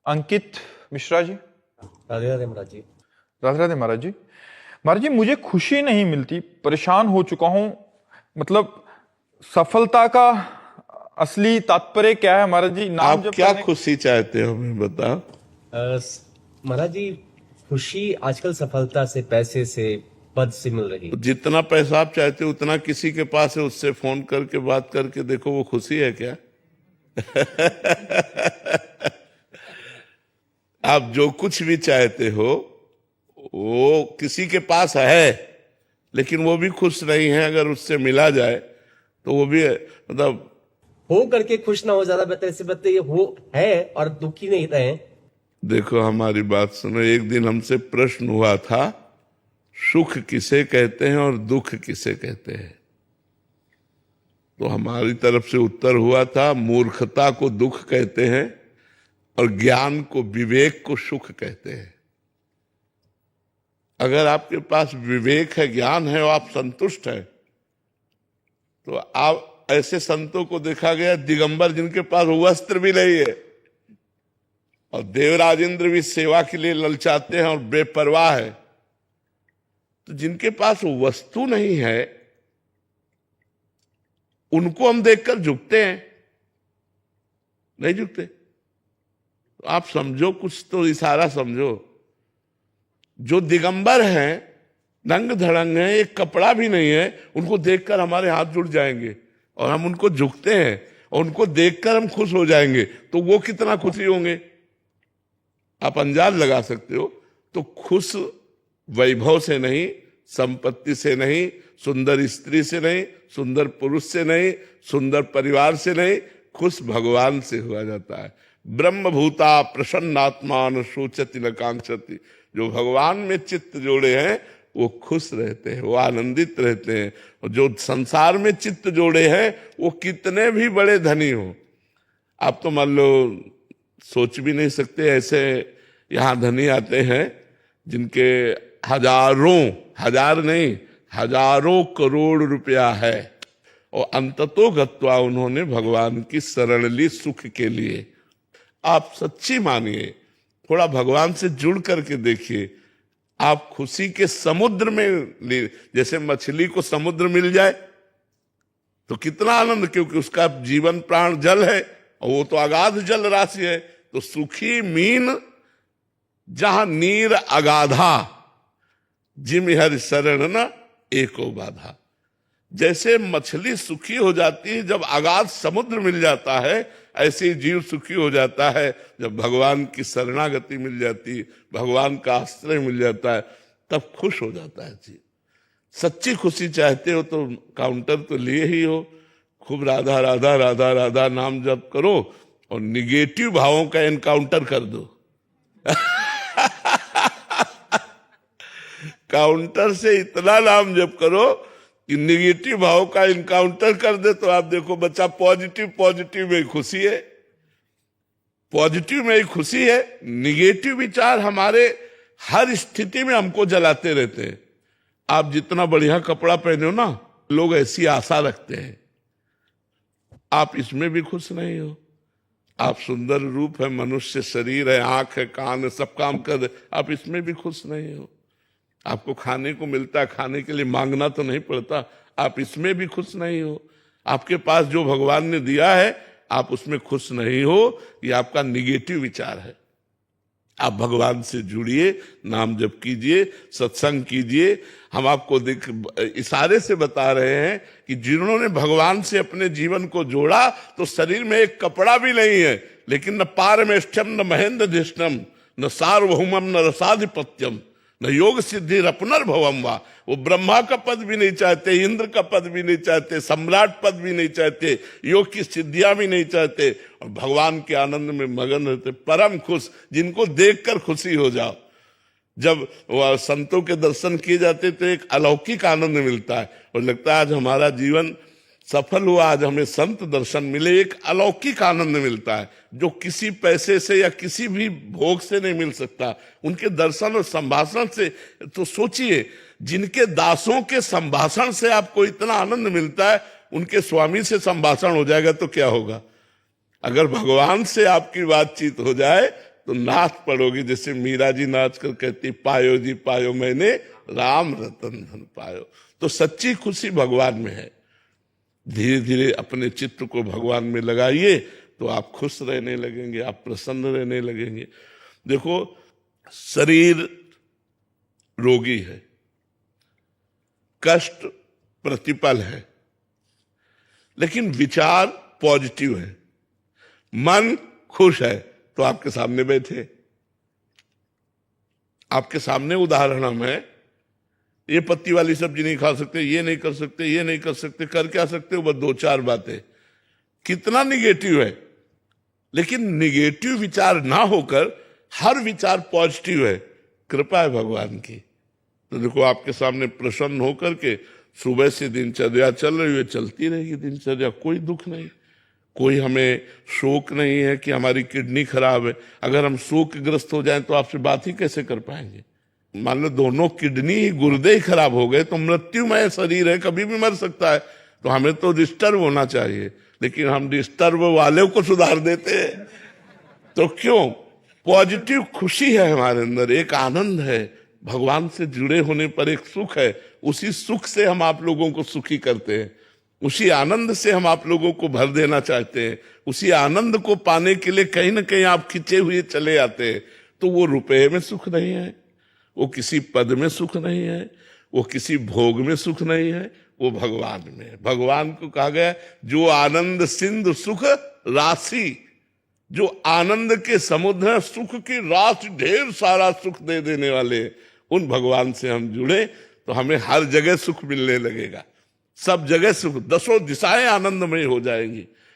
अंकित मिश्रा जी। राधे राधे महाराज जी। राधे राधे महाराज जी। महाराज जी, मुझे खुशी नहीं मिलती, परेशान हो चुका हूं। मतलब सफलता का असली तात्पर्य क्या है महाराज जी? नाम आप जब क्या खुशी चाहते हो हमें बताओ। महाराज जी, खुशी आजकल सफलता से, पैसे से, पद से मिल रही है। जितना पैसा आप चाहते हो उतना किसी के पास है, उससे फोन करके बात करके देखो, वो खुशी है क्या? आप जो कुछ भी चाहते हो वो किसी के पास है, लेकिन वो भी खुश नहीं है। अगर उससे मिला जाए तो वो भी मतलब हो करके खुश ना हो, ज्यादा बेहतर। इससे बेहतर ये हो है और दुखी नहीं रहे। देखो हमारी बात सुनो। एक दिन हमसे प्रश्न हुआ था, सुख किसे कहते हैं और दुख किसे कहते हैं? तो हमारी तरफ से उत्तर हुआ था, मूर्खता को दुख कहते हैं और ज्ञान को, विवेक को सुख कहते हैं। अगर आपके पास विवेक है, ज्ञान है और आप संतुष्ट हैं, तो आप ऐसे संतों को देखा गया दिगंबर, जिनके पास वस्त्र भी नहीं है और देवराज इंद्र भी सेवा के लिए ललचाते हैं और बेपरवाह है। तो जिनके पास वस्तु नहीं है उनको हम देखकर झुकते हैं, नहीं झुकते? तो आप समझो, कुछ तो इशारा समझो। जो दिगंबर हैं, नंग धड़ंग हैं, एक कपड़ा भी नहीं है, उनको देखकर हमारे हाथ जुड़ जाएंगे और हम उनको झुकते हैं और उनको देखकर हम खुश हो जाएंगे। तो वो कितना खुशी होंगे आप अंदाज लगा सकते हो। तो खुश वैभव से नहीं, संपत्ति से नहीं, सुंदर स्त्री से नहीं, सुंदर पुरुष से नहीं, सुंदर परिवार से नहीं, खुश भगवान से हुआ जाता है। ब्रह्मभूता प्रसन्नात्मान शोचति न कांक्षति। जो भगवान में चित्त जोड़े हैं वो खुश रहते हैं, वो आनंदित रहते हैं। और जो संसार में चित्त जोड़े हैं वो कितने भी बड़े धनी हो, आप तो मान लो सोच भी नहीं सकते। ऐसे यहाँ धनी आते हैं जिनके हजारों, हजार नहीं, हजारों करोड़ रुपया है और अंततो गत्वा उन्होंने भगवान की शरण ली सुख के लिए। आप सच्ची मानिए, थोड़ा भगवान से जुड़ करके देखिए, आप खुशी के समुद्र में, जैसे मछली को समुद्र मिल जाए तो कितना आनंद, क्योंकि उसका जीवन प्राण जल है और वो तो अगाध जल राशि है। तो सुखी मीन जहां नीर अगाधा, जिम हर शरण न एको बाधा। जैसे मछली सुखी हो जाती है जब अगाध समुद्र मिल जाता है, ऐसे ही जीव सुखी हो जाता है जब भगवान की शरणागति मिल जाती, भगवान का आश्रय मिल जाता है, तब खुश हो जाता है जीव। सच्ची खुशी चाहते हो तो काउंटर तो लिए ही हो, खूब राधा राधा राधा राधा नाम जप करो और निगेटिव भावों का एनकाउंटर कर दो। काउंटर से इतना नाम जप करो कि निगेटिव भाव का इनकाउंटर कर दे, तो आप देखो बच्चा पॉजिटिव, पॉजिटिव में खुशी है, पॉजिटिव में ही खुशी है। निगेटिव विचार हमारे हर स्थिति में हमको जलाते रहते हैं। आप जितना बढ़िया कपड़ा पहने हो ना, लोग ऐसी आशा रखते हैं, आप इसमें भी खुश नहीं हो। आप सुंदर रूप है, मनुष्य शरीर है, आंख है, कान है, सब काम कर दे, आप इसमें भी खुश नहीं हो। आपको खाने को मिलता है, खाने के लिए मांगना तो नहीं पड़ता, आप इसमें भी खुश नहीं हो। आपके पास जो भगवान ने दिया है आप उसमें खुश नहीं हो, ये आपका निगेटिव विचार है। आप भगवान से जुड़िए, नाम जप कीजिए, सत्संग कीजिए। हम आपको इशारे से बता रहे हैं कि जिन्होंने भगवान से अपने जीवन को जोड़ा तो शरीर में एक कपड़ा भी नहीं है, लेकिन न पारमेष्ठ्यम न महेंद्र धिष्णम न सार्वभौमम न रसाधिपत्यम न योग सिद्धि रपुनर्भवम वा। वो ब्रह्मा का पद भी नहीं चाहते, इंद्र का पद भी नहीं चाहते, सम्राट पद भी नहीं चाहते, योग की सिद्धियां भी नहीं चाहते, और भगवान के आनंद में मगन रहते, परम खुश, जिनको देखकर खुशी हो जाओ। जब वह संतों के दर्शन किए जाते तो एक अलौकिक आनंद मिलता है और लगता है आज हमारा जीवन सफल हुआ, आज हमें संत दर्शन मिले। एक अलौकिक आनंद मिलता है जो किसी पैसे से या किसी भी भोग से नहीं मिल सकता। उनके दर्शन और संभाषण से, तो सोचिए, जिनके दासों के संभाषण से आपको इतना आनंद मिलता है, उनके स्वामी से संभाषण हो जाएगा तो क्या होगा? अगर भगवान से आपकी बातचीत हो जाए तो नाथ पढ़ोगे, जैसे मीरा जी नाच कर कहती पायो जी पायो मैंने राम रतन धन पायो। तो सच्ची खुशी भगवान में है। धीरे धीरे अपने चित्त को भगवान में लगाइए तो आप खुश रहने लगेंगे, आप प्रसन्न रहने लगेंगे। देखो, शरीर रोगी है, कष्ट प्रतिपल है, लेकिन विचार पॉजिटिव है, मन खुश है। तो आपके सामने बैठे, आपके सामने उदाहरण हम है, ये पत्ती वाली सब्जी नहीं खा सकते, ये नहीं कर सकते, ये नहीं कर सकते, कर क्या सकते हो? बस दो चार बातें। कितना निगेटिव है, लेकिन निगेटिव विचार ना होकर हर विचार पॉजिटिव है। कृपा है भगवान की। तो देखो, आपके सामने प्रसन्न होकर के सुबह से दिनचर्या चल रही है, चलती रहेगी दिनचर्या, कोई दुख नहीं, कोई हमें शोक नहीं है कि हमारी किडनी खराब है। अगर हम शोकग्रस्त हो जाएं तो आपसे बात ही कैसे कर पाएंगे? मान लो दोनों किडनी ही, गुर्दे ही खराब हो गए तो मृत्युमय शरीर है, कभी भी मर सकता है। तो हमें तो डिस्टर्ब होना चाहिए, लेकिन हम डिस्टर्ब वाले को सुधार देते हैं। तो क्यों? पॉजिटिव खुशी है हमारे अंदर, एक आनंद है, भगवान से जुड़े होने पर एक सुख है। उसी सुख से हम आप लोगों को सुखी करते हैं, उसी आनंद से हम आप लोगों को भर देना चाहते हैं। उसी आनंद को पाने के लिए कहीं ना कहीं आप खिंचे हुए चले आते हैं। तो वो रुपए में सुख नहीं है, वो किसी पद में सुख नहीं है, वो किसी भोग में सुख नहीं है, वो भगवान में है। भगवान को कहा गया जो आनंद सिंधु सुख राशि, जो आनंद के समुद्र, सुख की राशि, ढेर सारा सुख दे देने वाले, उन भगवान से हम जुड़े तो हमें हर जगह सुख मिलने लगेगा। सब जगह सुख, दसों दिशाएं आनंदमय हो जाएंगी।